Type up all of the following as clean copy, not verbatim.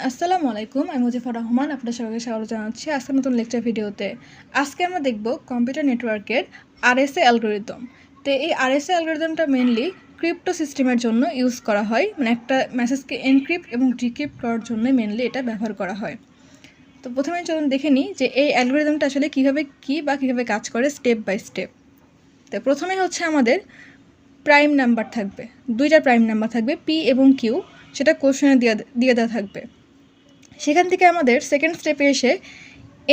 আসসালামু আলাইকুম, আমি মুজিফুর রহমান। আপনাদের সবাইকে স্বাগত জানাচ্ছি আজকের নতুন লেকচার ভিডিওতে। আজকে আমরা দেখব কম্পিউটার নেটওয়ার্কের আরএসএ অ্যালগরিদম। তো এই আরএসএ অ্যালগরিদমটা মেনলি ক্রিপ্টো সিস্টেমের জন্য ইউজ করা হয়, মানে একটা মেসেজকে এনক্রিপ্ট এবং ডিক্রিপ্ট করার জন্য মেনলি এটা ব্যবহার করা হয়। তো প্রথমে চলুন দেখে নিই যে এই অ্যালগরিদমটা আসলে কীভাবে কাজ করে স্টেপ বাই স্টেপ। তো প্রথমে হচ্ছে আমাদের প্রাইম নাম্বার থাকবে, দুইটা প্রাইম নাম্বার থাকবে পি এবং কিউ, সেটা কোশ্চেনে দিয়ে দেওয়া থাকবে। সেখান থেকে আমাদের সেকেন্ড স্টেপে এসে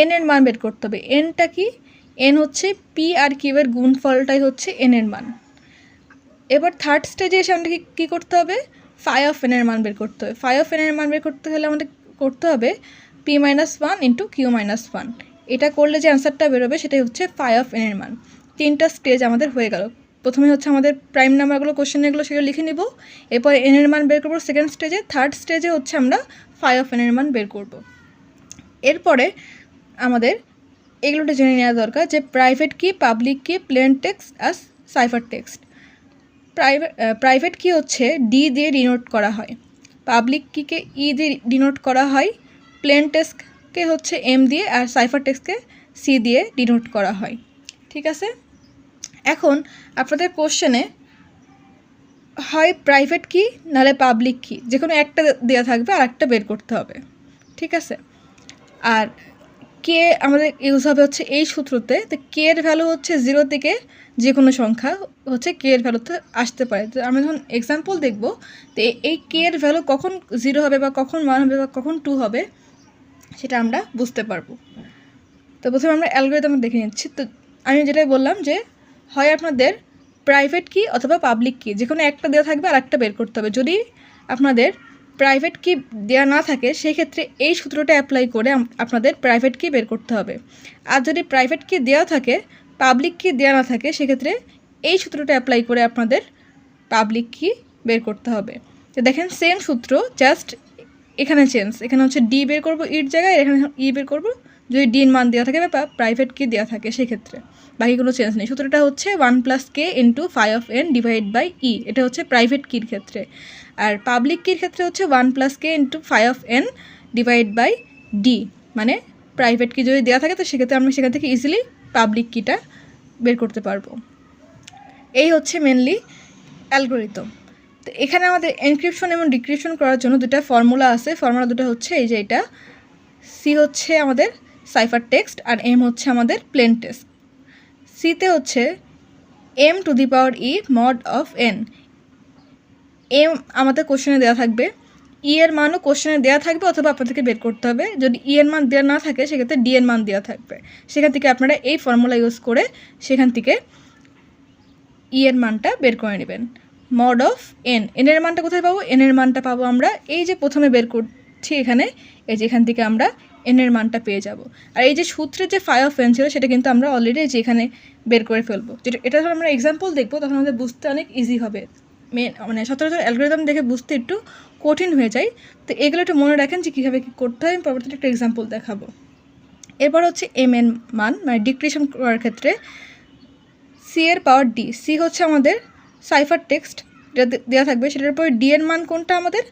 এন এর মান বের করতে হবে। এনটা কি? এন হচ্ছে পি আর কিউ এর গুণফলটাই হচ্ছে এন এর মান। এবার থার্ড স্টেজে এসে আমাদের কী করতে হবে? ফাই অফ এন এর মান বের করতে হবে। ফাই অফ এন এর মান বের করতে হলে আমাদের করতে হবে P minus one into Q minus one. এটা করলে যে অ্যান্সারটা বেরোবে সেটাই হচ্ছে ফাই অফ এন এর মান। তিনটা স্টেজ আমাদের হয়ে গেল। প্রথমে হচ্ছে আমাদের প্রাইম নাম্বারগুলো কোশ্চেনগুলো সেগুলো লিখে নিব, এরপর এন এর মান বের করবো সেকেন্ড স্টেজে। থার্ড স্টেজে হচ্ছে আমরা ফাই অফ এন এর মান বের করব। এরপরে আমাদের এগুলোটা জেনে নেওয়া দরকার যে প্রাইভেট কি, পাবলিক কি, প্লেন টেক্সট আর সাইফার টেক্সট। প্রাইভেট কি হচ্ছে ডি দিয়ে ডিনোট করা হয়, পাবলিক কিকে ই দিয়ে ডিনোট করা হয়, প্লেন টেক্সটকে হচ্ছে এম দিয়ে, আর সাইফার টেক্সটকে সি দিয়ে ডিনোট করা হয়। ঠিক আছে, এখন আপনাদের কোশ্চেনে হয় প্রাইভেট কি নাহলে পাবলিক কি, যে কোনো একটা দেওয়া থাকবে আর একটা বের করতে হবে। ঠিক আছে, আর কে আমাদের ইউজ হবে হচ্ছে এই সূত্রতে। তো কে এর ভ্যালু হচ্ছে 0 থেকে যে কোনো সংখ্যা হচ্ছে কে এর ভ্যালুতে আসতে পারে। তো আমরা যখন এক্সাম্পল দেখব, তো এই কে এর ভ্যালু কখন 0 হবে বা কখন 1 হবে বা কখন 2 হবে সেটা আমরা বুঝতে পারবো। তো প্রথমে আমরা অ্যালগরিদম দেখে নিচ্ছি। তো আমি যেটাই বললাম যে হয় আপনাদের প্রাইভেট কি অথবা পাবলিক কি, যে কোনো একটা দেওয়া থাকবে আর একটা বের করতে হবে। যদি আপনাদের প্রাইভেট কি দেওয়া না থাকে সেই ক্ষেত্রে এই সূত্রটা অ্যাপ্লাই করে আপনাদের প্রাইভেট কি বের করতে হবে। আর যদি প্রাইভেট কি দেওয়া থাকে, পাবলিক কি দেওয়া না থাকে, সেক্ষেত্রে এই সূত্রটা অ্যাপ্লাই করে আপনাদের পাবলিক কি বের করতে হবে। তো দেখেন সেম সূত্র, জাস্ট এখানে চেঞ্জ। এখানে হচ্ছে ডি বের করবো ইর জায়গায়, এখানে ই বের করবো যদি ডির মান দেওয়া থাকে বা প্রাইভেট কি দেওয়া থাকে সেক্ষেত্রে। বাকি কোনো চেঞ্জ নেই। সূত্রটা হচ্ছে 1 + k into phi of N divide by e. এটা হচ্ছে প্রাইভেট কির ক্ষেত্রে। আর পাবলিক কির ক্ষেত্রে হচ্ছে 1 + k into phi of N divide by D. মানে প্রাইভেট কি যদি দেওয়া থাকে তো সেক্ষেত্রে আমরা সেখান থেকে ইজিলি পাবলিক কিটা বের করতে পারবো। এই হচ্ছে মেনলি অ্যালগরিদম। তো এখানে আমাদের এনক্রিপশন এবং ডিক্রিপশন করার জন্য দুটা ফর্মুলা আছে। ফর্মুলা দুটো হচ্ছে এই যে এটা, সি হচ্ছে আমাদের সাইফার টেক্সট আর এম হচ্ছে আমাদের প্লেন টেক্সট। সিতে হচ্ছে M to the power E mod of N. M আমাদের কোশ্চেনে দেওয়া থাকবে, ই এর মানও কোশ্চেনে দেওয়া থাকবে অথবা আপনাদেরকে বের করতে হবে। যদি ই এর মান দেওয়া না থাকে সেক্ষেত্রে ডি এর মান দেওয়া থাকবে। সেখান থেকে আপনারা এই ফর্মুলা ইউজ করে সেখান থেকে ই এর মানটা বের করে নেবেন। মড অফ এন, এন এর মানটা কোথায় পাবো? এন এর মানটা পাবো আমরা এই যে প্রথমে বের করছি এখানে, এই যে এখান থেকে আমরা এন এর মানটা পেয়ে যাব। আর এই যে সূত্রের যে ফাই অফ এন ছিল সেটা কিন্তু আমরা অলরেডি যে এখানে বের করে ফেলবো। যেটা এটা যখন আমরা এক্সাম্পল দেখবো তখন আমাদের বুঝতে অনেক ইজি হবে। মানে সচরাচর অ্যালগরিদম দেখে বুঝতে একটু কঠিন হয়ে যায়। তো এগুলো একটু মনে রাখেন যে কীভাবে কী করতে হয়। আমি পরবর্তীতে একটা এক্সাম্পল দেখাবো। এরপর হচ্ছে এম এন মান, মানে ডিক্রিশন করার ক্ষেত্রে সি এর পাওয়ার ডি। সি হচ্ছে আমাদের সাইফার টেক্সট, যেটা দেওয়া থাকবে। সেটার উপরে ডি এর মান কোনটা? আমাদের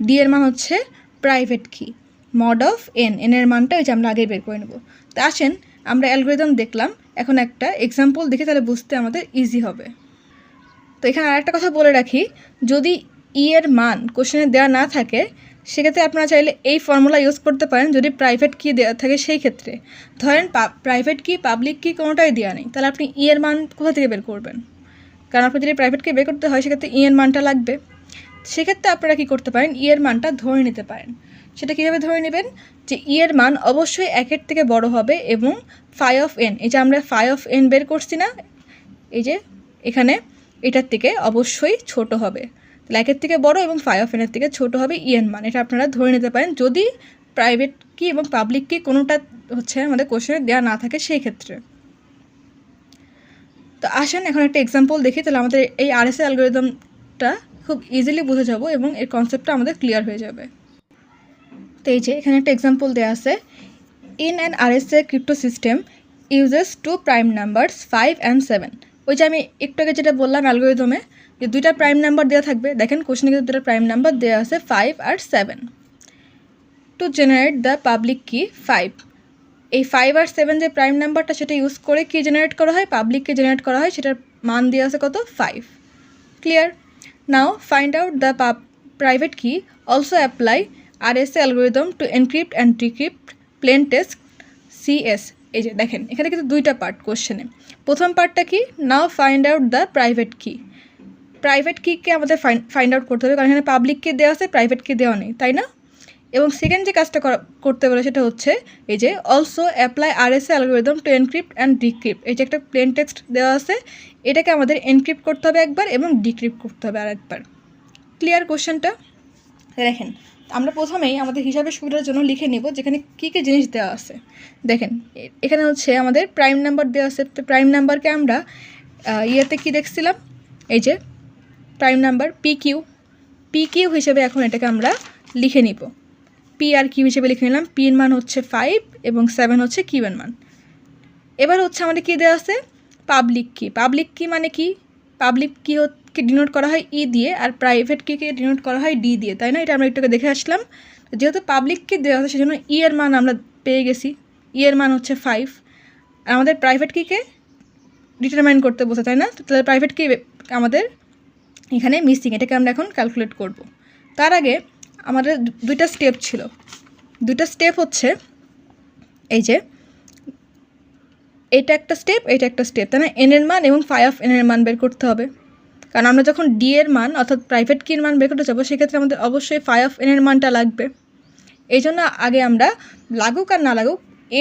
ডি এর মান হচ্ছে প্রাইভেট কি। মড অফ এন, এন এর মানটা ওই যে আমরা আগেই বের করে নেব। তো আসেন আমরা অ্যালগরিদম দেখলাম, এখন একটা এক্সাম্পল দেখে তাহলে বুঝতে আমাদের ইজি হবে। তো এখানে আরেকটা কথা বলে রাখি, যদি ই এর মান কোশ্চেনে দেওয়া না থাকে সেক্ষেত্রে আপনারা চাইলে এই ফর্মুলা ইউজ করতে পারেন। যদি প্রাইভেট কি দেওয়া থাকে সেই ক্ষেত্রে, ধরেন প্রাইভেট কি পাবলিক কি কোনোটাই দেওয়া নেই, তাহলে আপনি ই এর মান কোথা থেকে বের করবেন? কারণ আপনি যদি প্রাইভেট কি বের করতে হয় সেক্ষেত্রে ই এর মানটা লাগবে। সেক্ষেত্রে আপনারা কী করতে পারেন? ই এর মানটা ধরে নিতে পারেন। সেটা কীভাবে ধরে নেবেন? যে ই এর মান অবশ্যই 1-এর থেকে বড় হবে এবং ফাই অফ এন, এই যে আমরা ফাই অফ এন বের করছি না, এই যে এখানে এটার থেকে অবশ্যই ছোট হবে। তাহলে 1-এর থেকে বড় এবং ফাই অফ এনের থেকে ছোট হবে ই এর মান। এটা আপনারা ধরে নিতে পারেন যদি প্রাইভেট কি এবং পাবলিক কি কোনোটা হচ্ছে আমাদের কোশ্চেনে দেওয়া না থাকে সেই ক্ষেত্রে। তো আসেন এখন একটা এক্সাম্পল দেখি, তাহলে আমাদের এই আরএসএ অ্যালগরিদমটা খুব ইজিলি বুঝে যাব এবং এর কনসেপ্টটা আমাদের ক্লিয়ার হয়ে যাবে। তো এই যে এখানে একটা এক্সাম্পল দেওয়া আছে, in an RSA crypto system uses 2 prime numbers 5 and 7। ওই যে আমি একটু আগে যেটা বললাম অ্যালগরিদমে যে দুইটা প্রাইম নাম্বার দেওয়া থাকবে। দেখেন কোশ্চেনে কিন্তু দুটো প্রাইম নাম্বার দেওয়া আছে 5 আর 7। টু জেনারেট দ্য পাবলিক কি 5। এই 5 আর 7 যে প্রাইম নাম্বারটা সেটা ইউজ করে কি জেনারেট করা হয়, পাবলিককে জেনারেট করা হয়, সেটার মান দেওয়া আছে কত 5। Clear? Now find out the private key also apply RSA algorithm to encrypt and decrypt plain text CS। এই যে দেখেন এখানে কিন্তু দুইটা পার্ট কোশ্চেনে। প্রথম পার্টটা কি, নাও ফাইন্ড আউট দ্য প্রাইভেট কি। প্রাইভেট কিকে আমাদের ফাইন্ড আউট করতে হবে, কারণ এখানে পাবলিক কি দেওয়া আছে, প্রাইভেট কি দেওয়া নেই, তাই না? এবং সেকেন্ড যে কাজটা করতে পারে সেটা হচ্ছে এই যে also apply RSA algorithm to encrypt and decrypt. এই যে একটা প্লেন টেক্সট দেওয়া আছে, এটাকে আমাদের এনক্রিপ্ট করতে হবে একবার এবং ডিক্রিপ্ট করতে হবে আরেকবার। ক্লিয়ার কোশ্চেনটা? দেখেন আমরা প্রথমেই আমাদের হিসাবের সুবিধার জন্য লিখে নিব যেখানে কী কী জিনিস দেওয়া আছে। দেখেন এখানে হচ্ছে আমাদের প্রাইম নাম্বার দেওয়া আছে। তো প্রাইম নাম্বারকে আমরা ইয়েতে কী দেখছিলাম, এই যে প্রাইম নাম্বার PQ হিসেবে এখন এটাকে আমরা লিখে নিব। P আর কিউ হিসেবে লিখে নিলাম। P এর মান হচ্ছে 5 এবং 7 হচ্ছে কিউ এর মান। এবার হচ্ছে আমাদের কী দেওয়া আছে, পাবলিক কি মানে কি, পাবলিক কি ডিনোট করা হয় E দিয়ে, আর প্রাইভেট কিকে ডিনোট করা হয় D দিয়ে, তাই না? এটা আমরা একটু দেখে আসলাম। যেহেতু পাবলিক কি দেওয়া আছে সেজন্য E এর মান আমরা পেয়ে গেছি, E এর মান হচ্ছে 5। আর আমাদের প্রাইভেট কিকে ডিটারমাইন করতে বসে, তাই না? তাহলে প্রাইভেট কি আমাদের এখানে মিসিং, এটাকে আমরা এখন ক্যালকুলেট করব। তার আগে আমাদের দুইটা স্টেপ ছিল। দুইটা স্টেপ হচ্ছে এই যে এটা একটা স্টেপ, তাই না? N এর মান এবং ফাই অফ N এর মান বের করতে হবে, কারণ আমরা যখন D এর মান অর্থাৎ প্রাইভেট কির মান বের করতে যাবো সেক্ষেত্রে আমাদের অবশ্যই ফাই অফ N এর মানটা লাগবে। এই জন্য আগে আমরা লাগুক আর না লাগুক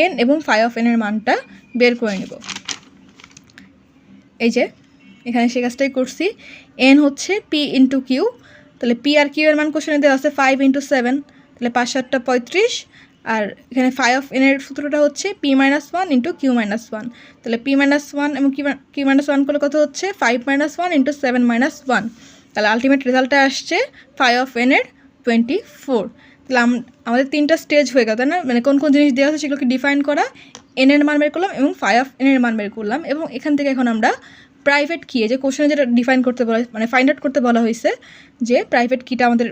N এবং ফাই অফ N এর মানটা বের করে নেব। এই যে এখানে সে কাজটাই করছি। N হচ্ছে P ইন্টু কিউ, তাহলে P আর কিউ এর মান কোশ্চেনে দেওয়া আছে 5 × 7, তাহলে 5 × 7 = 35। আর এখানে ফাই অফ N এর সূত্রটা হচ্ছে P - 1 × Q - 1, তাহলে P - 1 এবং Q - 1 করলে কত হচ্ছে 5 - 1 × 7 - 1, তাহলে আলটিমেট রেজাল্টটা আসছে ফাই অফ N এর 24। তাহলে আমাদের তিনটা স্টেজ হয়ে গেল, তাই না? মানে কোন কোন জিনিস দেওয়া আছে সেগুলোকে ডিফাইন করা, N এর মান বের করলাম এবং ফাই অফ N এর মান বের করলাম, এবং এখান থেকে এখন আমরা প্রাইভেট কি, যে কোশ্চেনে যেটা ডিফাইন করতে বলা, মানে ফাইন্ড আউট করতে বলা হয়েছে যে প্রাইভেট কিটা আমাদের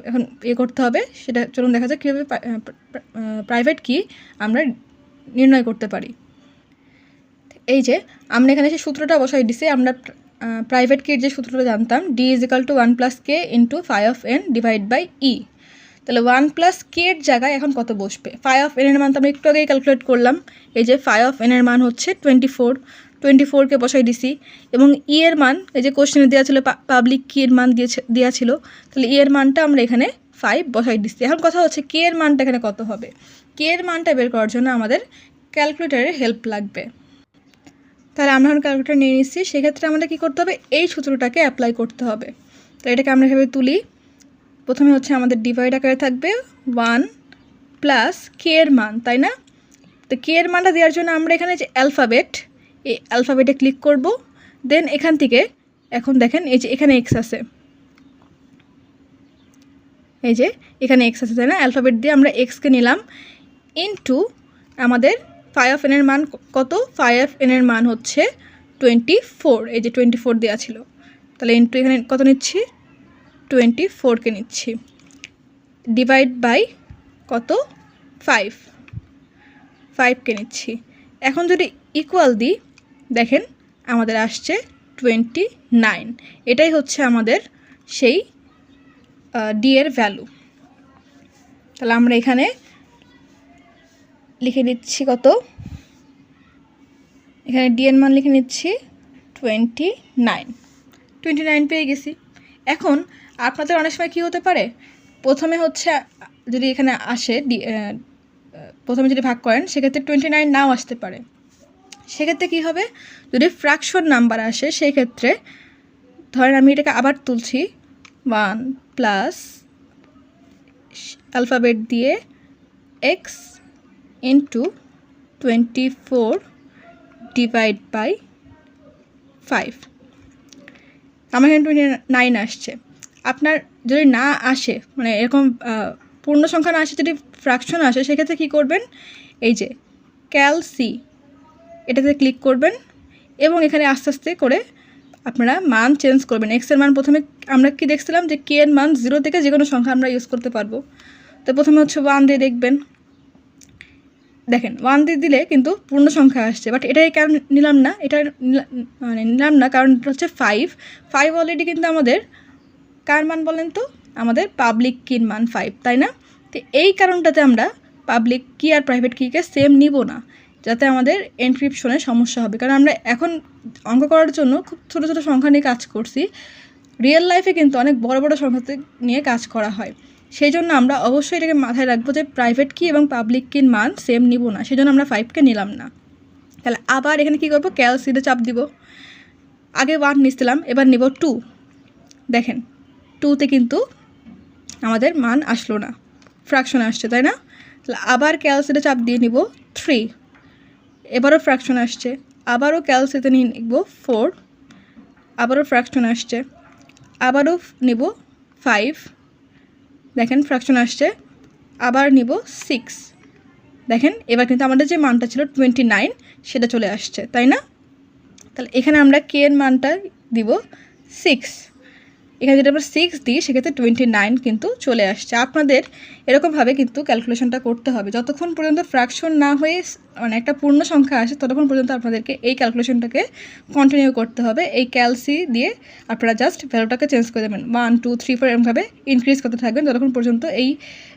এখন করতে হবে, সেটা চলুন দেখা যাক কীভাবে প্রাইভেট কি আমরা নির্ণয় করতে পারি। এই যে আমরা এখানে সেই সূত্রটা বসাই দিছি। আমরা প্রাইভেট কির যে সূত্রটা জানতাম, D = 1 + k × phi of N / E। তাহলে 1 + k এর জায়গায় এখন কত বসবে, ফাই অফ N এর মান তো আমরা একটু আগেই ক্যালকুলেট করলাম। এই যে ফাই অফ N এর মান হচ্ছে 24কে বসাই দিছি, এবং E এর মান এই যে কোশ্চেনে দেওয়া ছিল পাবলিক কি এর মান দেওয়া ছিল, তাহলে E এর মানটা আমরা এখানে 5 বসাই দিচ্ছি। এখন কথা হচ্ছে K এর মানটা এখানে কত হবে। K এর মানটা বের করার জন্য আমাদের ক্যালকুলেটারের হেল্প লাগবে। তাহলে আমরা এখন ক্যালকুলেটার নিয়ে নিচ্ছি। সেক্ষেত্রে আমাদের কী করতে হবে, এই সূত্রটাকে অ্যাপ্লাই করতে হবে। তো এটাকে আমরা এভাবে তুলি। প্রথমে হচ্ছে আমাদের ডিভাইড আকারে থাকবে 1 + k এর মান, তাই না? তো K এর মানটা দেওয়ার জন্য আমরা এখানে যে অ্যালফাবেট, এই অ্যালফাবেটে ক্লিক করব। দেন এখান থেকে এখন দেখেন এই যে এখানে X আছে, এই যে এখানে X আছে, তাই না? অ্যালফাবেট দিয়ে আমরা Xকে নিলাম, ইনটু আমাদের ফাই অফ N এর মান কত, ফাই অফ N এর মান হচ্ছে 24, এই যে 24 দেওয়া ছিল, তাহলে ইনটু এখানে কত নিচ্ছি, 24কে নিচ্ছি, ডিভাইড বাই কত, 5কে নিচ্ছি। এখন যদি ইকুয়াল দিই, দেখেন আমাদের আসছে 29। এটাই হচ্ছে আমাদের সেই D এর ভ্যালু। তাহলে আমরা এখানে লিখে নিচ্ছি কত, এখানে D এর মান লিখে নিচ্ছি 29 পেয়ে গেছি। এখন আপনাদের অনেক সময় কী হতে পারে, প্রথমে হচ্ছে যদি এখানে আসে প্রথমে যদি ভাগ করেন সেক্ষেত্রে 29 নাও আসতে পারে। সেক্ষেত্রে কী হবে, যদি ফ্র্যাকশন নাম্বার আসে সেই ক্ষেত্রে ধরেন আমি এটাকে আবার তুলছি, 1 প্লাস অ্যালফাবেট দিয়ে x ইন্টু 24 ডিভাইড বাই 5, আমার এখানে 29 আসছে। আপনার যদি না আসে, মানে এরকম পূর্ণ সংখ্যা না আসে, যদি ফ্র্যাকশন আসে সেক্ষেত্রে কী করবেন, এই যে ক্যালসি এটাতে ক্লিক করবেন এবং এখানে আস্তে আস্তে করে আপনারা মান চেঞ্জ করবেন। এক্সের মান প্রথমে আমরা কি দেখছিলাম যে K এর মান 0 থেকে যে কোনো সংখ্যা আমরা ইউজ করতে পারবো। তো প্রথমে হচ্ছে 1 দিয়ে দেখবেন, দেখেন 1 দিয়ে দিলে কিন্তু পূর্ণ সংখ্যা আসছে, বাট এটাই কেন নিলাম না, এটা মানে নিলাম না কারণ এটা হচ্ছে 5 অলরেডি কিন্তু আমাদের কার মান বলেন তো, আমাদের পাবলিক কির মান 5, তাই না? তো এই কারণটাতে আমরা পাবলিক কি আর প্রাইভেট কিকে সেম নিব না, যাতে আমাদের এনক্রিপশনে সমস্যা হবে। কারণ আমরা এখন অঙ্ক করার জন্য খুব ছোটো ছোটো সংখ্যা নিয়ে কাজ করছি, রিয়েল লাইফে কিন্তু অনেক বড় বড় সংখ্যা নিয়ে কাজ করা হয়। সেই জন্য আমরা অবশ্যই এটাকে মাথায় রাখবো যে প্রাইভেট কি এবং পাবলিক কির মান সেম নিব না, সেই জন্য আমরা 5কে নিলাম না। তাহলে আবার এখানে কী করবো, ক্যালসিতে চাপ দিব, আগে 1 নিচ্ছিলাম, এবার নিব 2। দেখেন 2তে কিন্তু আমাদের মান আসলো না, ফ্র্যাকশন আসছে, তাই না? তাহলে আবার ক্যালসিতে চাপ দিয়ে নিব 3, এবারও ফ্র্যাকশন আসছে, আবারও ক্যালসিতে নিয়ে নিব 4, আবারও ফ্র্যাকশন আসছে, আবারও নিব 5, দেখেন ফ্র্যাকশন আসছে, আবার নিব 6, দেখেন এবার কিন্তু আমাদের যে মানটা ছিল 29 সেটা চলে আসছে, তাই না? তাহলে এখানে আমরা কে এর মানটা দিব 6, এখানে যদি আমরা 6 দিই সেক্ষেত্রে 29 কিন্তু চলে আসছে। আপনাদের এরকমভাবে কিন্তু ক্যালকুলেশনটা করতে হবে, যতক্ষণ পর্যন্ত ফ্র্যাকশন না হয়ে মানে একটা পূর্ণ সংখ্যা আসে ততক্ষণ পর্যন্ত আপনাদেরকে এই ক্যালকুলেশনটাকে কন্টিনিউ করতে হবে। এই ক্যালসি দিয়ে আপনারা জাস্ট ভ্যালুটাকে চেঞ্জ করে দেবেন, 1 2 3 4 এরকমভাবে ইনক্রিজ করতে থাকবেন যতক্ষণ পর্যন্ত এই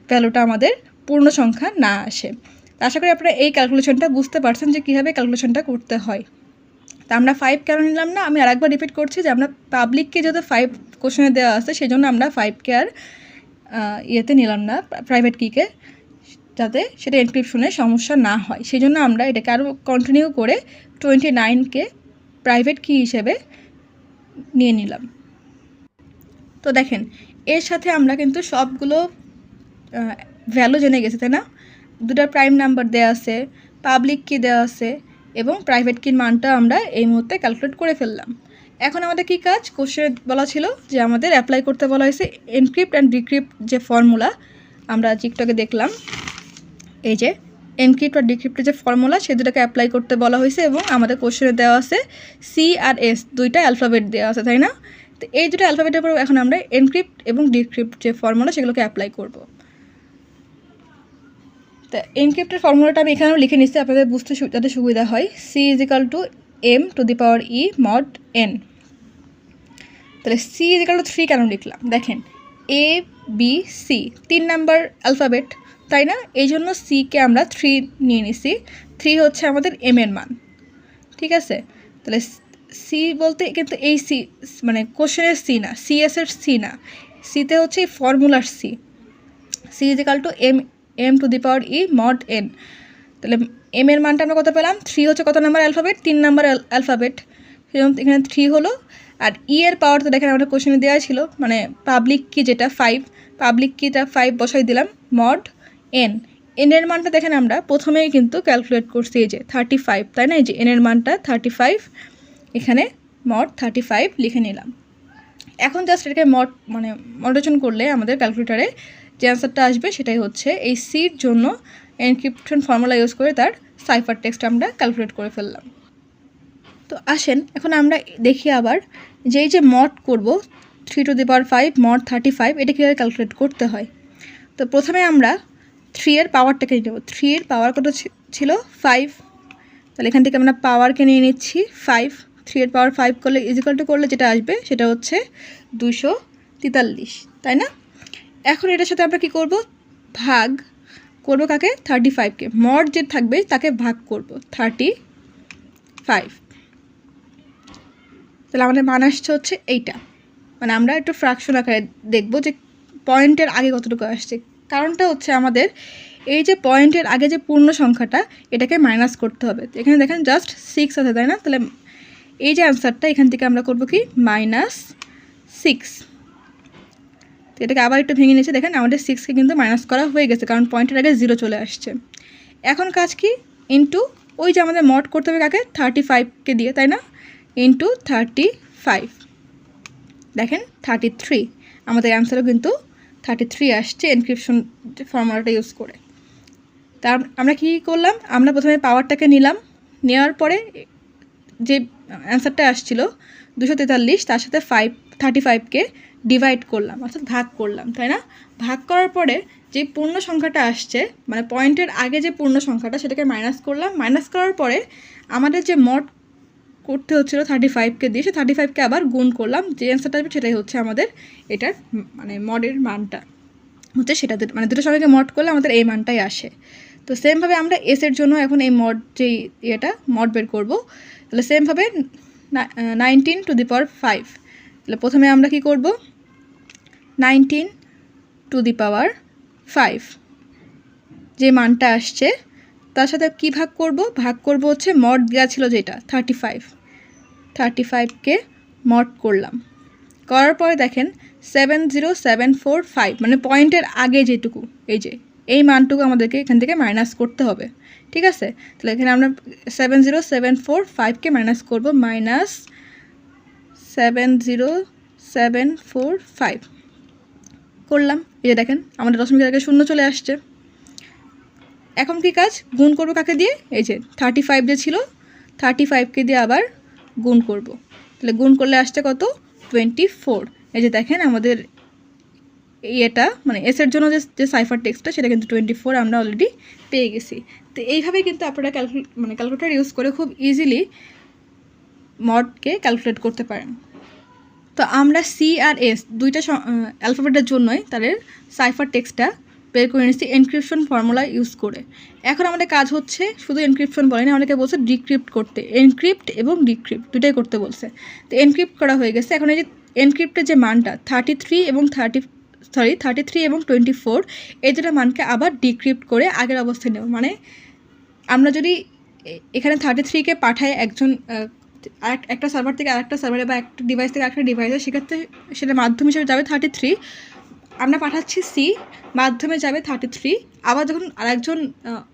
ভ্যালুটা আমাদের পূর্ণ সংখ্যা না আসে। আশা করি আপনারা এই ক্যালকুলেশনটা বুঝতে পারছেন যে কীভাবে ক্যালকুলেশনটা করতে হয়। তা আমরা 5 কেন নিলাম না, আমি আরেকবার রিপিট করছি যে আমরা পাবলিককে যেহেতু 5 কোশ্চেনে দেওয়া আছে সেই জন্য আমরা 5কে আর ইয়েতে নিলাম না, প্রাইভেট কিকে, যাতে সেটা এনক্রিপশনে সমস্যা না হয়। সেই জন্য আমরা এটাকে আরও কন্টিনিউ করে 29কে প্রাইভেট কি হিসেবে নিয়ে নিলাম। তো দেখেন এর সাথে আমরা কিন্তু সবগুলো ভ্যালু জেনে গেছি, তাই না? দুটা প্রাইম নাম্বার দেওয়া আছে, পাবলিক কি দেওয়া আছে এবং প্রাইভেট কির মানটা আমরা এই মুহূর্তে ক্যালকুলেট করে ফেললাম। এখন আমাদের কী কাজ, কোশ্চেন বলা ছিল যে আমাদের অ্যাপ্লাই করতে বলা হয়েছে এনক্রিপ্ট অ্যান্ড ডিক্রিপ্ট যে ফর্মুলা আমরা টিকটকে দেখলাম, এই যে এনক্রিপ্ট আর ডিক্রিপ্টের যে ফর্মুলা সে দুটাকে অ্যাপ্লাই করতে বলা হয়েছে এবং আমাদের কোশ্চেনে দেওয়া আছে সি আর এস, দুইটা অ্যালফাবেট দেওয়া আছে, তাই না? তো এই দুটো অ্যালফাবেটের উপর এখন আমরা এনক্রিপ্ট এবং ডিক্রিপ্ট যে ফর্মুলা সেগুলোকে অ্যাপ্লাই করব। তো এনক্রিপ্টের ফর্মুলাটা আমি এখানেও লিখে নিচ্ছি আপনাদের বুঝতে যাতে সুবিধা হয়, C is equal to m⁻e mod n। তাহলে সি ইজ ইকাল টু 3 কেন লিখলাম, দেখেন A B C 3 number alphabet, তাই না? এই জন্য সিকে আমরা 3 নিয়ে নিছি, 3 হচ্ছে আমাদের এম এর মান, ঠিক আছে? তাহলে সি বলতে কিন্তু এই সি মানে কোশ্চেনের সি না, সিএসের সি না, সিতে হচ্ছে এই ফর্মুলার c, c is equal to m⁻e mod n। তাহলে এম এর মানটা আমরা কত পেলাম, 3 হচ্ছে কত নাম্বার অ্যালফাবেট, 3 নাম্বার অ্যালফাবেট, সেরকম এখানে 3 হলো। আর ই এর পাওয়ার তো দেখেন আমাদের কোশ্চেনে দেওয়া ছিল, মানে পাবলিক কি যেটা 5, পাবলিক কিটা 5 বসাই দিলাম, মড এন, এন এর মানটা দেখেন আমরা প্রথমেই কিন্তু ক্যালকুলেট করছি এই যে 35, তাই না? এই যে এন এর মানটা 35, এখানে মড 35 লিখে নিলাম। এখন জাস্ট এটাকে মডারেশন করলে আমাদের ক্যালকুলেটারে যে অ্যান্সারটা আসবে সেটাই হচ্ছে এই সির জন্য এনক্রিপশন ফর্মুলা ইউজ করে তার সাইফার টেক্সট আমরা ক্যালকুলেট করে ফেললাম। তো আসেন এখন আমরা দেখি আবার যে এই যে মড করব 3⁵ মড 35, এটা কীভাবে ক্যালকুলেট করতে হয়। তো প্রথমে আমরা 3 এর পাওয়ারটাকে নেব, 3 এর পাওয়ার কত ছিল 5, তাহলে এখান থেকে আমরা পাওয়ারকে নিয়ে নিচ্ছি 5, 3 এর পাওয়ার 5 করলে ইজিক্যাল টু করলে যেটা আসবে সেটা হচ্ছে 243, তাই না? এখন এটার সাথে আমরা কি করব, ভাগ করব কাকে, 35কে, মড যে থাকবে তাকে ভাগ করব 35, তাহলে আমাদের মান আসছে হচ্ছে এইটা। মানে আমরা একটু ফ্র্যাকশন আকারে দেখব যে পয়েন্টের আগে কতটুকু আসছে, কারণটা হচ্ছে আমাদের এই যে পয়েন্টের আগে যে পূর্ণ সংখ্যাটা এটাকে মাইনাস করতে হবে। এখানে দেখেন জাস্ট 6 আছে, তাই না? তাহলে এই যে অ্যান্সারটা এখান থেকে আমরা করব কি -6, তো এটাকে আবার একটু ভেঙে নিয়েছে, দেখেন আমাদের 6কে কিন্তু মাইনাস করা হয়ে গেছে কারণ পয়েন্টের আগে 0 চলে আসছে। এখন কাজ কি, ইন্টু ওই যে আমাদের মড করতে হবে কাকে, 35কে দিয়ে, তাই না? ইন্টু 35, দেখেন 33, আমাদের অ্যান্সারও কিন্তু 33 আসছে এনক্রিপশন ফর্মুলাটা ইউজ করে। তার আমরা কী করলাম, আমরা প্রথমে পাওয়ারটাকে নিলাম, নেওয়ার পরে যে অ্যান্সারটা আসছিল 243, তার সাথে 35কে ডিভাইড করলাম অর্থাৎ ভাগ করলাম, তাই না? ভাগ করার পরে যে পূর্ণ সংখ্যাটা আসছে মানে পয়েন্টের আগে যে পূর্ণ সংখ্যাটা সেটাকে মাইনাস করলাম। মাইনাস করার পরে আমাদের যে মড করতে হচ্ছিল 35কে দিয়ে, সে 35কে আবার গুণ করলাম। যে অ্যান্সারটা আসবে সেটাই হচ্ছে আমাদের এটার মানে মডের মানটা হচ্ছে সেটাতে, মানে দুটো সংখ্যাকে মড করলে আমাদের এই মানটাই আসে। তো সেমভাবে আমরা এসের জন্য এখন এই মড যেই ইয়েটা মড বের করবো। তাহলে সেমভাবে 19^5, তাহলে প্রথমে আমরা কি করব 19^5 যে মানটা আসছে তার সাথে কি ভাগ করব, ভাগ করব হচ্ছে মড দেওয়া ছিল যেটা 35কে মড করলাম। করার পরে দেখেন 70745 মানে পয়েন্টের আগে যেটুকু এই যে এই মানটুকু আমাদেরকে এখান থেকে মাইনাস করতে হবে, ঠিক আছে? তাহলে এখানে আমরা 70745কে মাইনাস করব, -70745 করলাম। এই যে দেখেন আমাদের দশমিকের আগে শূন্য চলে আসছে। এখন কি কাজ, গুণ করব কাকে দিয়ে, এই যে 35 যে ছিল 35কে দিয়ে আবার গুণ করব। তাহলে গুণ করলে আসছে কত 24। এই যে দেখেন আমাদের এটা মানে এসের জন্য যে সাইফার টেক্সটটা সেটা কিন্তু 24 আমরা অলরেডি পেয়ে গেছি। তো এইভাবে কিন্তু আপনারা ক্যালকুলেটর ইউজ করে খুব ইজিলি মডকে ক্যালকুলেট করতে পারেন। তো আমরা সি আর এস দুইটা অ্যালফাবেটের জন্যই তাদের সাইফার টেক্সটটা বের করে নিচ্ছি এনক্রিপশন ফর্মুলা ইউজ করে। এখন আমাদের কাজ হচ্ছে শুধু এনক্রিপশন বলেনি, আমাদেরকে বলছে ডিক্রিপ্ট করতে, এনক্রিপ্ট এবং ডিক্রিপ্ট দুটাই করতে বলছে। তো এনক্রিপ্ট করা হয়ে গেছে। এখন এই যে এনক্রিপ্টের যে মানটা 33 এবং 24 এই দুটো মানকে আবার ডিক্রিপ্ট করে আগের অবস্থায় নেব। মানে আমরা যদি এখানে 33কে পাঠাই একজন একটা সার্ভার থেকে আরেকটা সার্ভারে বা একটা ডিভাইস থেকে আরেকটা ডিভাইসে, সেক্ষেত্রে সেটা মাধ্যম হিসেবে যাবে 33, আমরা পাঠাচ্ছি সি, মাধ্যমে যাবে 33। আবার যখন আরেকজন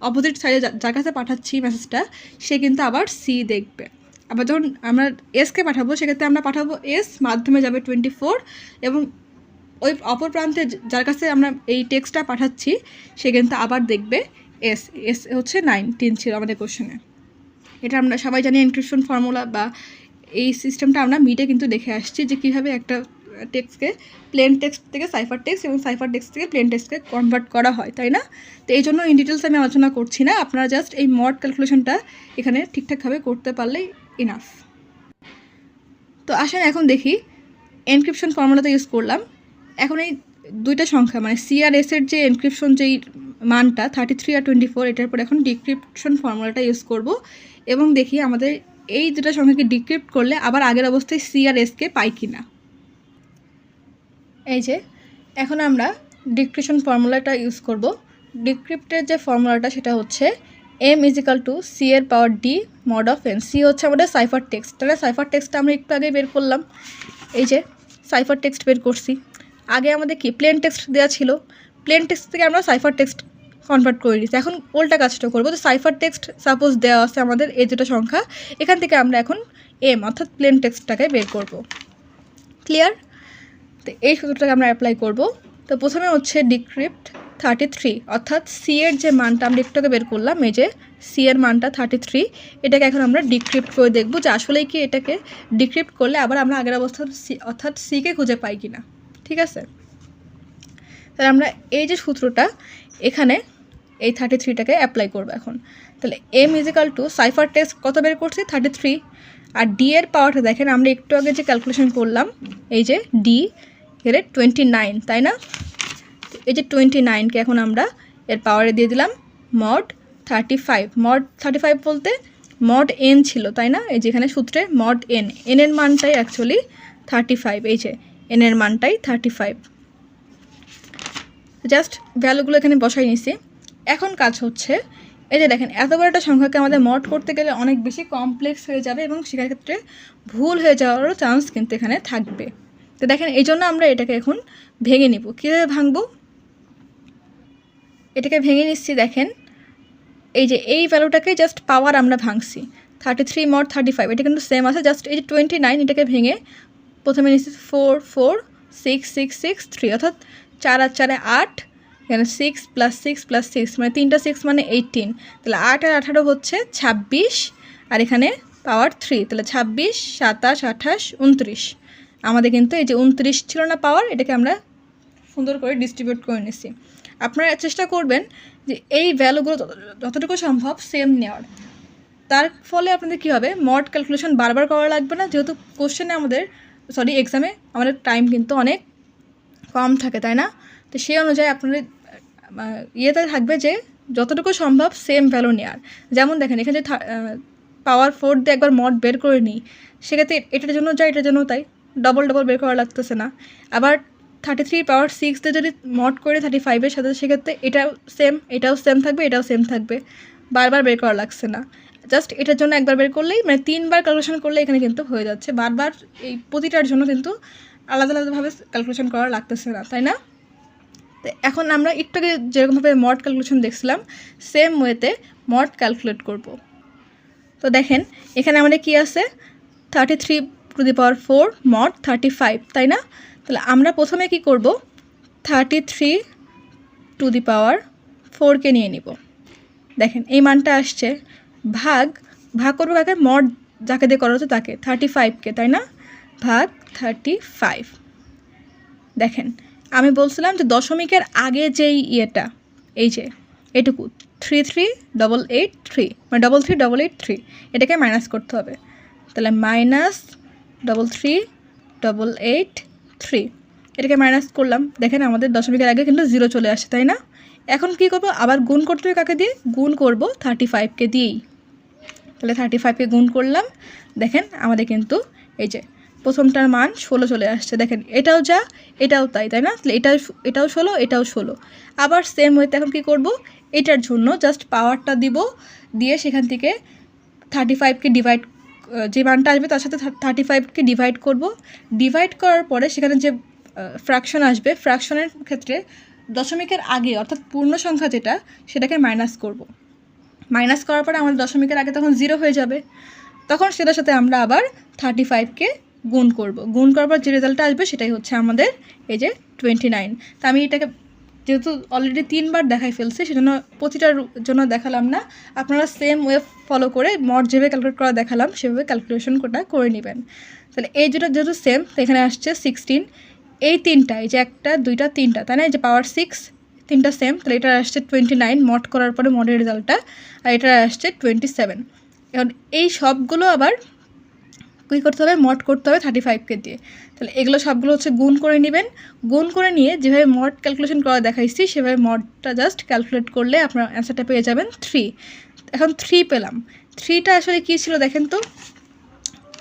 অপোজিট সাইডে যার কাছে পাঠাচ্ছি মেসেজটা সে কিন্তু আবার সি দেখবে। আবার যখন আমরা এসকে পাঠাবো সেক্ষেত্রে আমরা পাঠাবো এস, মাধ্যমে যাবে 24 এবং ওই অপর প্রান্তে যার কাছে আমরা এই টেক্সটটা পাঠাচ্ছি সে কিন্তু আবার দেখবে এস। এস হচ্ছে 19 ছিল আমাদের কোশ্চেনে। এটা আমরা সবাই জানি এনক্রিপশন ফর্মুলা বা এই সিস্টেমটা আমরা মিডে কিন্তু দেখে আসছি যে কীভাবে একটা টেক্সটকে প্লেন টেক্সট থেকে সাইফার টেক্সট এবং সাইফার টেক্সট থেকে প্লেন টেক্সটকে কনভার্ট করা হয়, তাই না? তো এই জন্য ইন ডিটেলস আমি আলোচনা করছি না, আপনারা জাস্ট এই মড ক্যালকুলেশনটা এখানে ঠিকঠাকভাবে করতে পারলেই ইনাফ। তো আসেন এখন দেখি এনক্রিপশন ফর্মুলাটা ইউজ করলাম। এখন এই দুইটা সংখ্যা মানে সি আর এসের যে এনক্রিপশন যেই মানটা 33 আর 24 এটার পর এখন ডিক্রিপশন ফর্মুলাটা ইউজ করব এবং দেখি আমাদের এই দুটো সংখ্যাকে ডিক্রিপ্ট করলে আবার আগের অবস্থায় সি আর এসকে পাই কি না। এই যে এখন আমরা ডিক্রিপশন ফর্মুলাটা ইউজ করব। ডিক্রিপ্টের যে ফর্মুলাটা সেটা হচ্ছে m = c এর power d mod of n। C হচ্ছে আমাদের সাইফার টেক্সট। তাহলে সাইফার টেক্সটটা আমরা একটু আগে বের করলাম, এই যে সাইফার টেক্সট বের করছি। আগে আমাদের কি প্লেন টেক্সট দেওয়া ছিল, প্লেন টেক্সট থেকে আমরা সাইফার টেক্সট কনভার্ট করে দিচ্ছি। এখন উল্টা কাজটা করবো, তো সাইফার টেক্সট সাপোজ দেওয়া আছে আমাদের এই দুটো সংখ্যা, এখান থেকে আমরা এখন এম অর্থাৎ প্লেন টেক্সটটাকে বের করব। ক্লিয়ার? তো এই সূত্রটাকে আমরা অ্যাপ্লাই করব। তো প্রথমে হচ্ছে ডিক্রিপ্ট 33 অর্থাৎ সি এর যে মানটা আমরা একটুকে বের করলাম, এই যে সি এর মানটা 33, এটাকে এখন আমরা ডিক্রিপ্ট করে দেখব যে আসলেই কি এটাকে ডিক্রিপ্ট করলে আবার আমরা আগের অবস্থা সি অর্থাৎ সিকে খুঁজে পাই কিনা। ঠিক আছে, তাহলে আমরা এই যে সূত্রটা এখানে এই 33টাকে অ্যাপ্লাই করবো এখন। তাহলে m = সাইফার টেক্সট কত বের করছি 33, আর ডি এর পাওয়ারটা দেখেন আমরা একটু আগে যে ক্যালকুলেশন করলাম, এই যে ডি এর 29, তাই না? এই যে 29কে এখন আমরা এর পাওয়ারে দিয়ে দিলাম mod 35। mod 35 বলতে mod n ছিল, তাই না? এই যেখানে সূত্রে mod n, n এর মানটাই অ্যাকচুয়ালি 35, এই যে n এর মানটাই 35। জাস্ট ভ্যালুগুলো এখানে বসাই নিছি। এখন কাজ হচ্ছে এই যে দেখেন এত বড় একটা সংখ্যাকে আমাদের মড করতে গেলে অনেক বেশি কমপ্লেক্স হয়ে যাবে এবং সেক্ষেত্রে ভুল হয়ে যাওয়ারও চান্স কিন্তু এখানে থাকবে। তো দেখেন এই জন্য আমরা এটাকে এখন ভেঙে নিব। কীভাবে ভাঙবো, এটাকে ভেঙে নিচ্ছি। দেখেন এই যে এই ভ্যালুটাকে জাস্ট পাওয়ার আমরা ভাঙছি, 33 mod 35 এটা কিন্তু সেম আছে। জাস্ট এই যে 29 এটাকে ভেঙে প্রথমে নিচ্ছি 4 4 6 6 6 3 অর্থাৎ 4 আর 4 8, এখানে 6 + 6 + 6 মানে 3টা 6 মানে 18। তাহলে 8 আর 18 হচ্ছে 26, আর এখানে পাওয়ার 3, তাহলে 26 27 28 29। আমাদের কিন্তু এই যে 29 ছিল না পাওয়ার, এটাকে আমরা সুন্দর করে ডিস্ট্রিবিউট করে নিচ্ছি। আপনারা চেষ্টা করবেন যে এই ভ্যালুগুলো যতটুকু সম্ভব সেম নেওয়ার। তার ফলে আপনাদের কী হবে, মড ক্যালকুলেশন বারবার করা লাগবে না, যেহেতু কোশ্চেনে এক্সামে আমাদের টাইম কিন্তু অনেক কম থাকে, তাই না? তো সেই অনুযায়ী আপনাদের ইয়েতে থাকবে যে যতটুকু সম্ভব সেম ভ্যালু নেওয়ার। যেমন দেখেন এখানে যে পাওয়ার 4 দিয়ে একবার মড বের করে নিই, সেক্ষেত্রে এটার জন্য যা এটার জন্য তাই, ডবল বের করা লাগতেছে না। আবার 33 পাওয়ার 6 দিয়ে যদি মড করে 35-এর সাথে, সেক্ষেত্রে এটাও সেম থাকবে, এটাও সেম থাকবে, বারবার বের করা লাগছে না। জাস্ট এটার জন্য একবার বের করলেই, মানে 3বার ক্যালকুলেশন করলে এখানে কিন্তু হয়ে যাচ্ছে। বারবার এই প্রতিটার জন্য কিন্তু আলাদা আলাদাভাবে ক্যালকুলেশন করা লাগতেছে না, তাই না? তো এখন আমরা একটু আগে যেরকমভাবে মড ক্যালকুলেশন দেখছিলাম, সেম ওয়েতে মড ক্যালকুলেট করব। তো দেখেন এখানে আমাদের কি আছে, 33 মড 35, তাই না? তাহলে আমরা প্রথমে কি করব, 33 নিয়ে নিব। দেখেন এই মানটা আসছে, ভাগ করবো কাকে, মড যাকে দিয়ে করা হচ্ছে তাকে, 35কে, তাই না? ভাগ 35। দেখেন আমি বলছিলাম যে দশমিকের আগে যেই ইয়েটা, এই যে এটুকু 33883, মানে 33883, এটাকে মাইনাস করতে হবে। তাহলে -33883, এটাকে মাইনাস করলাম। দেখেন আমাদের দশমিকের আগে কিন্তু 0 চলে আসে, তাই না? এখন কি করব, আবার গুণ করতে হবে কাকে দিয়ে, গুণ করব 35কে দিয়েই। তাহলে 35কে গুণ করলাম, দেখেন আমাদের কিন্তু এই যে প্রথমটার মান 16 চলে আসছে। দেখেন এটাও যা এটাও তাই, তাই না? তাহলে এটাও 16, এটাও 16। আবার সেম ওয়েতে এখন কি করব, এটার জন্য জাস্ট পাওয়ারটা দিব, দিয়ে সেখান থেকে 35কে ডিভাইড, যে মানটা আসবে তার সাথে 35কে ডিভাইড করব। ডিভাইড করার পরে সেখানে যে ফ্র্যাকশন আসবে, ফ্র্যাকশনের ক্ষেত্রে দশমিকের আগে অর্থাৎ পূর্ণ সংখ্যা যেটা, সেটাকে মাইনাস করব। মাইনাস করার পরে আমাদের দশমিকের আগে তখন 0 হয়ে যাবে, তখন সেটার সাথে আমরা আবার 35কে গুণ করব। গুণ করার পর যে রেজাল্টটা আসবে সেটাই হচ্ছে আমাদের এই যে 29। তা আমি এটাকে যেহেতু অলরেডি 3বার দেখাই ফেলছি, সেজন্য প্রতিটার জন্য দেখালাম না। আপনারা সেম ওয়ে ফলো করে মড যেভাবে ক্যালকুলেট করা দেখালাম সেভাবে ক্যালকুলেশন করে নেবেন। তাহলে এই দুটো যেহেতু সেম, তো এখানে আসছে 16। এই তিনটা, এই যে 1টা 2টা 3টা, তাই না? এই যে পাওয়ার 6, 3টা সেম, তাহলে এটা আসছে 29 মড করার পরে মডের রেজাল্টটা, আর এটা আসছে 27। এখন এই সবগুলো আবার কী করতে হবে, মড করতে হবে 35কে দিয়ে। তাহলে এগুলো সবগুলো হচ্ছে গুণ করে নেবেন। গুণ করে নিয়ে যেভাবে মড ক্যালকুলেশন করা দেখাইছি সেভাবে মডটা জাস্ট ক্যালকুলেট করলে আপনার অ্যান্সারটা পেয়ে যাবেন 3। এখন 3 পেলাম। 3টা আসলে কী ছিল দেখেন তো,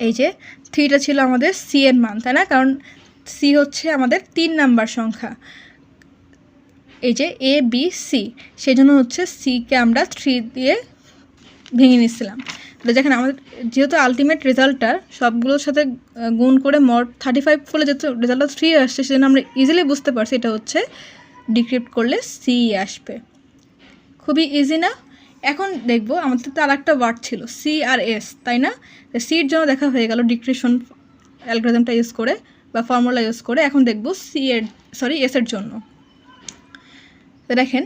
এই যে 3টা ছিল আমাদের সি এর মান, তাই না? কারণ সি হচ্ছে আমাদের 3 নাম্বার সংখ্যা, এই যে এ বি সি, সেই জন্য হচ্ছে সিকে আমরা 3 দিয়ে ভেঙে নিচ্ছিলাম। তো দেখেন আমাদের যেহেতু আলটিমেট রেজাল্টটা সবগুলোর সাথে গুণ করে মড 35 করলে যেহেতু রেজাল্টটা 3 আসছে, সেজন্য আমরা ইজিলি বুঝতে পারছি এটা হচ্ছে ডিক্রিপ্ট করলে সি আসবে। খুবই ইজি না? এখন দেখব আমাদের তো আর একটা ওয়ার্ড ছিল সি আর এস, তাই না? সির জন্য দেখা হয়ে গেল ডিক্রিপশন অ্যালগরিদমটা ইউজ করে বা ফর্মুলা ইউজ করে। এখন দেখব এসের জন্য। তো দেখেন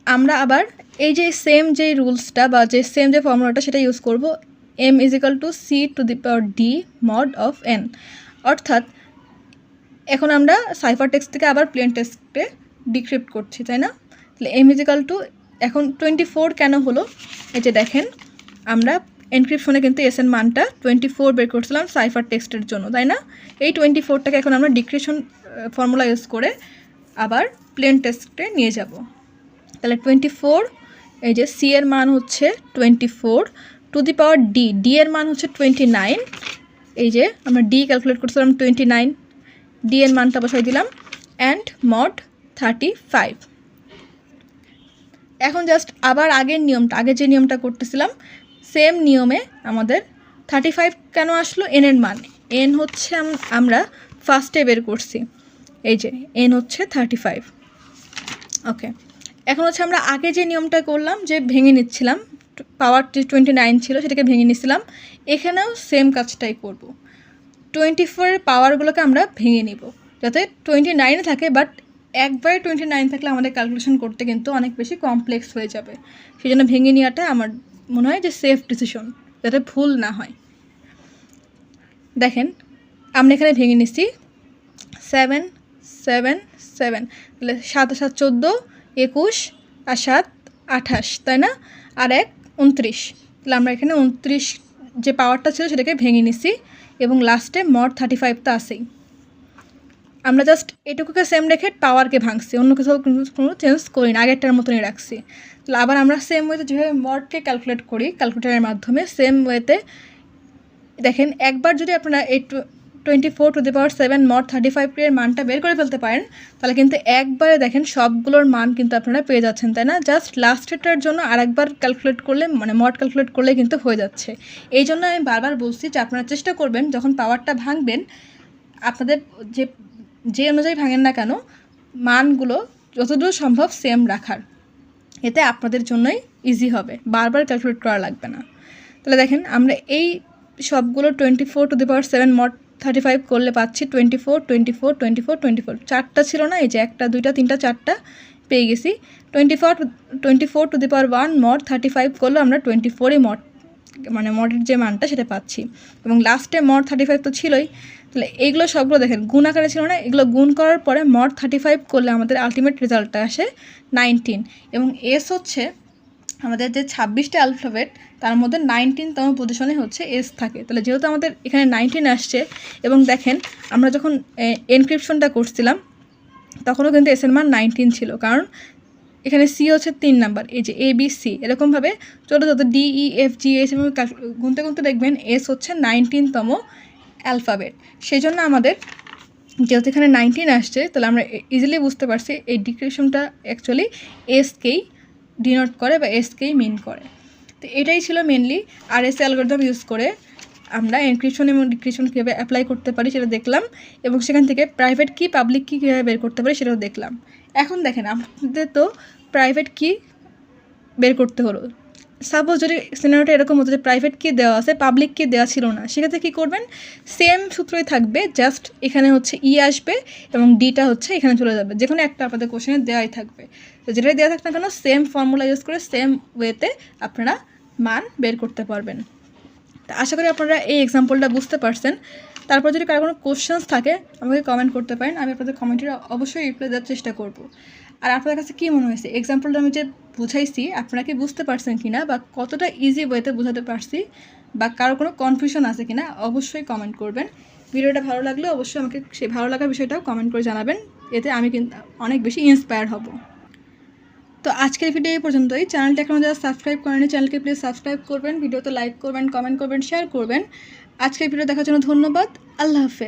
আমরা আবার এই যে সেম যে রুলসটা বা যে সেম যে ফর্মুলাটা সেটা ইউজ করব, m = c⁴ d mod of n। অর্থাৎ এখন আমরা সাইফার টেক্সট থেকে আবার প্লেন টেক্সটে ডিক্রিপ্ট করছি, তাই না? তাহলে m = এখন 24 কেন হলো, এই যে দেখেন আমরা এনক্রিপশনে কিন্তু এস এর মানটা 24 বের করছিলাম সাইফার টেক্সটের জন্য, তাই না? এই 24টাকে এখন আমরা ডিক্রিপশন ফর্মুলা ইউজ করে আবার প্লেন টেক্সটে নিয়ে যাব। তাহলে 24, এই যে সি এর মান হচ্ছে 24 টু দি পাওয়ার ডি এর মান হচ্ছে 29। এই যে আমরা ডি ক্যালকুলেট করছিলাম 29, ডি এর মানটা বসাই দিলাম, অ্যান্ড মড 35। এখন জাস্ট আবার আগে যে নিয়মটা করতেছিলাম সেম নিয়মে আমাদের 35 কেন আসলো, এন এর মান, এন হচ্ছে আমরা ফার্স্টে বের করছি, এই যে এন হচ্ছে 35। ওকে, এখন হচ্ছে আমরা আগে যে নিয়মটা করলাম যে ভেঙে নিচ্ছিলাম, পাওয়ার 29 ছিল সেটাকে ভেঙে নিচ্ছিলাম, এখানেও সেম কাজটাই করব। 24-এর পাওয়ারগুলোকে আমরা ভেঙে নিব যাতে 29 থাকে, বাট একবারে 29 থাকলে আমাদের ক্যালকুলেশন করতে কিন্তু অনেক বেশি কমপ্লেক্স হয়ে যাবে। সেই জন্য ভেঙে নেওয়াটা আমার মনে হয় যে সেফ ডিসিশন, যাতে ভুল না হয়। দেখেন আমরা এখানে ভেঙে নিচ্ছি 7 7 7, তাহলে 7 7 14, 21 আর 7 28, তাই না? আর 1 29, তাহলে আমরা এখানে 29 যে পাওয়ারটা ছিল সেটাকে ভেঙে নিছি এবং লাস্টে মড 35 তো আসেই। আমরা জাস্ট এটুকুকে সেম রেখে পাওয়ারকে ভাঙছি, অন্য কিছু কোনো চেঞ্জ করি না, আগেরটার মতনই রাখছি। তাহলে আবার আমরা সেম ওয়েতে যেভাবে মডকে ক্যালকুলেট করি ক্যালকুলেটারের মাধ্যমে, সেম ওয়েতে দেখেন একবার যদি আপনারা এই 24⁷ মড 35 এর মানটা বের করে ফেলতে পারেন তাহলে কিন্তু একবারে দেখেন সবগুলোর মান কিন্তু আপনারা পেয়ে যাচ্ছেন, তাই না? জাস্ট লাস্টেরটার জন্য আরেকবার ক্যালকুলেট করলে মানে মড ক্যালকুলেট করলে কিন্তু হয়ে যাচ্ছে। এই জন্য আমি বারবার বলছি যে আপনারা চেষ্টা করবেন যখন পাওয়ারটা ভাঙবেন আপনাদের যে অনুযায়ী ভাঙেন না কেন মানগুলো যতদূর সম্ভব সেম রাখার, এতে আপনাদের জন্যই ইজি হবে, বারবার ক্যালকুলেট করা লাগবে না। তাহলে দেখেন আমরা এই সবগুলো 24⁷ মড 35 করলে পাচ্ছি 24 24 24 24, 4টা ছিল না, এই যে 1টা 2টা 3টা 4টা পেয়ে গেছি। 24⁴ মড 35 করলে আমরা 24ই মড মানে মডের যে মানটা সেটা পাচ্ছি, এবং লাস্টে মড 35 তো ছিলই। তাহলে এইগুলো সবগুলো দেখেন গুণ আকারে ছিল না, এগুলো গুণ করার পরে মড 35 করলে আমাদের আলটিমেট রেজাল্টটা আসে 19, এবং এস হচ্ছে আমাদের যে 26টা অ্যালফাবেট তার মধ্যে 19তম পজিশনে হচ্ছে এস থাকে। তাহলে যেহেতু আমাদের এখানে 19 আসছে, এবং দেখেন আমরা যখন এনক্রিপশনটা করছিলাম তখনও কিন্তু এসের মান 19 ছিল, কারণ এখানে সি হচ্ছে 3 নাম্বার, এই যে এ বি সি এরকমভাবে ছোটো ছোটো D E F G H এভাবে গুনতে গুনতে দেখবেন এস হচ্ছে 19তম অ্যালফাবেট। সেই জন্য আমাদের যেহেতু এখানে 19 আসছে তাহলে আমরা ইজিলি বুঝতে পারছি এই ডিক্রিপশনটা অ্যাকচুয়ালি এসকেই ডিনোট করে বা এসকেই মিন করে। তো এটাই ছিল মেনলি আরএসএ অ্যালগরিদম ইউজ করে আমরা এনক্রিপশন এবং ডিক্রিপশন কীভাবে অ্যাপ্লাই করতে পারি সেটা দেখলাম, এবং সেখান থেকে প্রাইভেট কি পাবলিক কি কীভাবে বের করতে পারি সেটাও দেখলাম। এখন দেখেন আমাদের তো প্রাইভেট কি বের করতে হলো, সাপোজ যদি সিনারিওটা এরকম হতো যে প্রাইভেট কি দেওয়া আছে পাবলিক কি দেওয়া ছিল না, সেক্ষেত্রে কী করবেন, সেম সূত্রই থাকবে, জাস্ট এখানে হচ্ছে ই আসবে এবং ডিটা হচ্ছে এখানে চলে যাবে, যে কোনো একটা আপনাদের কোশ্চেনে দেওয়াই থাকবে। তো যেটাই দেওয়া থাক না কেন সেম ফর্মুলা ইউজ করে সেম ওয়েতে আপনারা মান বের করতে পারবেন। তা আশা করি আপনারা এই এক্সাম্পলটা বুঝতে পারছেন। তারপর যদি কারো কোনো কোশ্চেন্স থাকে আমাকে কমেন্ট করতে পারেন, আমি আপনাদের কমেন্টের অবশ্যই রিপ্লাই দেওয়ার চেষ্টা করব। আর আপনাদের কাছে কী মনে হয়েছে এক্সাম্পলটা আমি যে বুঝাইছি আপনারা কি বুঝতে পারছেন কি না, বা কতটা ইজি ওয়েতে বোঝাতে পারছি, বা কারো কোনো কনফিউশন আছে কি না অবশ্যই কমেন্ট করবেন। ভিডিওটা ভালো লাগলে অবশ্যই আমাকে সেই ভালো লাগার বিষয়টাও কমেন্ট করে জানাবেন, এতে আমি কিন্তু অনেক বেশি ইন্সপায়ার হব। তো আজকের ভিডিও এই পর্যন্তই। চ্যানেলটা এখনও যারা সাবস্ক্রাইব করেনি চ্যানেলকে প্লিজ সাবস্ক্রাইব করবেন, ভিডিওতে লাইক করবেন, কমেন্ট করবেন, শেয়ার করবেন। আজকের ভিডিও দেখার জন্য ধন্যবাদ। আল্লাহ হাফেজ।